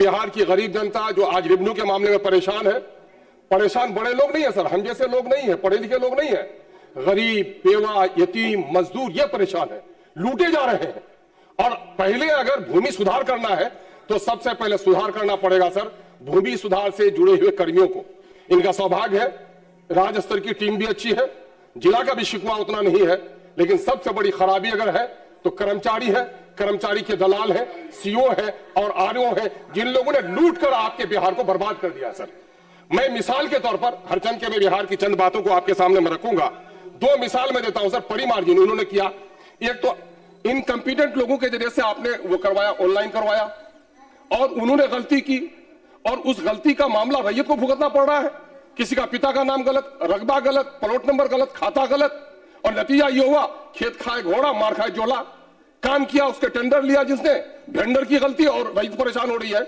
बिहार की गरीब जनता जो आज रेवेन्यू के मामले में परेशान है, परेशान बड़े लोग नहीं है सर, हम जैसे लोग नहीं है, पढ़े लिखे लोग नहीं है, गरीब, बेवा, यतीम, मजदूर ये परेशान है, लूटे जा रहे हैं। और पहले अगर भूमि सुधार करना है तो सबसे पहले सुधार करना पड़ेगा सर भूमि सुधार से जुड़े हुए कर्मियों को। इनका सौभाग्य है, राज्य स्तर की टीम भी अच्छी है, जिला का भी शिकवा उतना नहीं है, लेकिन सबसे बड़ी खराबी अगर है तो कर्मचारी है, कर्मचारी के दलाल है, सीओ है और आरओ है, जिन लोगों ने लूट कर आपके बिहार को बर्बाद कर दिया सर। मैं मिसाल के तौर पर हरचंद के में बिहार की चंद बातों को आपके सामने मैं रखूंगा। दो मिसाल मैं देता हूं सर, बड़ी मार्जिन उन्होंने किया। एक तो इनकम्पिटेंट लोगों के जरिए से आपने वो करवाया, ऑनलाइन करवाया, और उन्होंने गलती की और उस गलती का मामला रैयत को भुगतना पड़ रहा है। किसी का पिता का नाम गलत, रकबा गलत, प्लॉट नंबर गलत, खाता गलत, और नतीजा ये हुआ खेत खाए घोड़ा मार खाए जोला। काम किया, उसके टेंडर लिया जिसने, वेंडर की गलती, और रैयत परेशान हो रही है।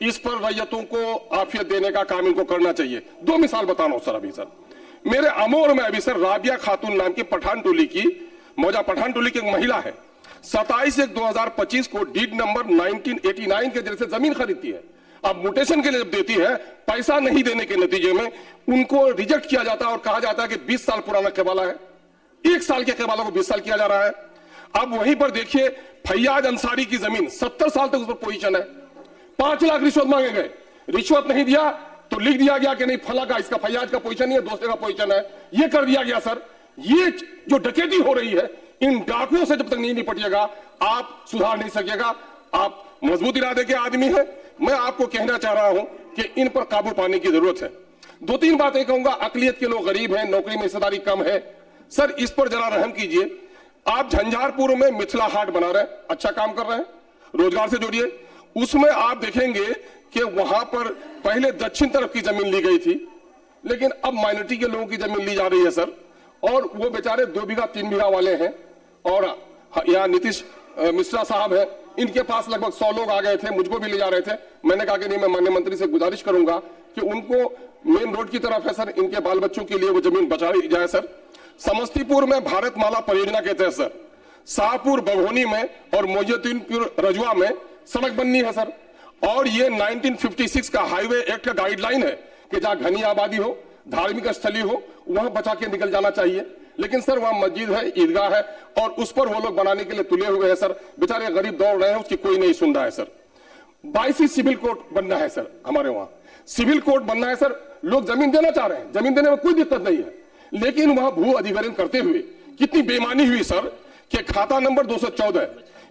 इस पर रैयतों को आफियत देने का काम इनको करना चाहिए। दो मिसाल बता रहा हूं सर। अभी सर मेरे अमोर में अभी सर राबिया खातून नाम की पठान टोली की, मौजा पठान टोली की एक महिला है, 27/1/2025 को डीड नंबर 1989 के जरिए से जमीन खरीदती है। अब म्यूटेशन के लिए जब देती है, पैसा नहीं देने के नतीजे में उनको रिजेक्ट किया जाता है और कहा जाता है कि 20 साल पुराना केवाला है। 1 साल के केवाला को 20 साल किया जा रहा है। अब वहीं पर देखिए फैयाज अंसारी की जमीन 70 साल तक उस पर पोजीशन है, 5 लाख रिश्वत मांगे गए, रिश्वत नहीं दिया तो लिख दिया गया कि नहीं फला का, इसका फैयाज का पोजीशन नहीं है, दूसरे का पोजीशन है, ये कर दिया गया सर। ये जो डकैती हो रही है, इन डाकुओं से जब तक नहीं निपटिएगा आप सुधार नहीं सकेगा। आप मजबूत इरादे के आदमी है, मैं आपको कहना चाह रहा हूं कि इन पर काबू पाने की जरूरत है। 2-3 बातें कहूंगा। अकलियत के लोग गरीब हैं, नौकरी में हिस्सेदारी कम है, सर इस पर जरा रहम कीजिए। आप झंझारपुर में मिथिला हाट बना रहे हैं, अच्छा काम कर रहे हैं, रोजगार से जोड़िए। उसमें आप देखेंगे कि वहां पर पहले दक्षिण तरफ की जमीन ली गई थी, लेकिन अब माइनॉरिटी के लोगों की जमीन ली जा रही है सर, और वो बेचारे 2 बीघा 3 बीघा वाले हैं। और यहाँ नीतीश मिश्रा साहब है, इनके पास लगभग 100 लोग आ गए थे, मुझको भी ले जा रहे थे। मैंने कहा कि नहीं, मैं माननीय मंत्री से गुजारिश करूंगा कि उनको मेन रोड की तरफ है सर, इनके बाल बच्चों के लिए वो जमीन बचाई जाए सर। समस्तीपुर में भारतमाला परियोजना के तहत सर शाहपुर बभोनी में और मोहिउद्दीनपुर रजुआ में सड़क बननी है सर। और ये 1956 का हाईवे एक्ट का गाइडलाइन है कि जहां घनी आबादी हो, धार्मिक स्थली हो, वहां बचा के निकल जाना चाहिए। लेकिन सर वहां मस्जिद है, ईदगाह है, और उस पर वो लोग बनाने के लिए तुले हुए हैं सर। बेचारे गरीब दौड़ रहे हैं, उसकी कोई नहीं सुन रहा है सर। 22 सिविल कोर्ट बनना है सर, हमारे वहां सिविल कोर्ट बनना है सर। लोग जमीन देना चाह रहे हैं, जमीन देने में कोई दिक्कत नहीं है, लेकिन वहां भू अधिग्रहण करते हुए कितनी बेईमानी हुई सर कि खाता नंबर 214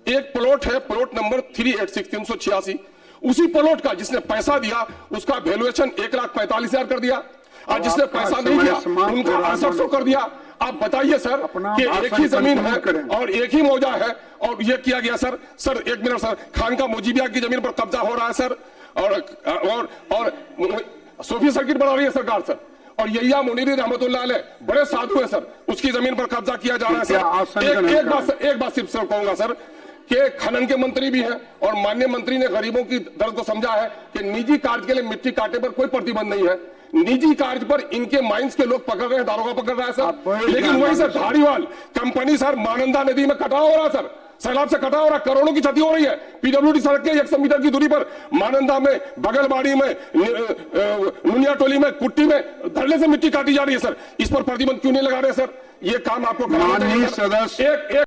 एक प्लॉट है, प्लॉट नंबर 386 उसी प्लॉट का जिसने पैसा दिया उसका वैल्यूएशन 1,45,000 कर दिया, और जिसने पैसा नहीं दिया उनका 6800 कर दिया। आप बताइए सर कि एक ही जमीन है और एक ही मौजा है, और ये किया गया sir. Sir 1 minute sir, Khan का मोजीबिया की जमीन पर कब्जा हो रहा है सर, और सोफी सर्किट बना रही है सरकार सर, और यहिया मुनीरी रहमतुल्लाह अलैह बड़े साधु है सर, उसकी जमीन पर कब्जा किया जा रहा है सर। एक बात सिर्फ सर कहूंगा सर कि खनन के मंत्री भी हैं, और माननीय मंत्री ने गरीबों की दर्द को समझा है कि निजी कार्य के लिए मिट्टी काटे पर कोई प्रतिबंध नहीं है। निजी कार्य पर इनके माइंस के लोग पकड़ रहे हैं, दारोगा पकड़ रहा है सर, लेकिन वही सर धारीवाल कंपनी सर मानंदा नदी में कटाव हो रहा है सर, सैलाब से कटा हो रहा, करोड़ों की क्षति हो रही है। पीडब्ल्यूडी सड़क के 100 मीटर की दूरी पर मानंदा में, बगलबाड़ी में, नुनिया टोली में, कुट्टी में धरने से मिट्टी काटी जा रही है सर। इस पर प्रतिबंध क्यों नहीं लगा रहे सर? ये काम आपको करना चाहिए।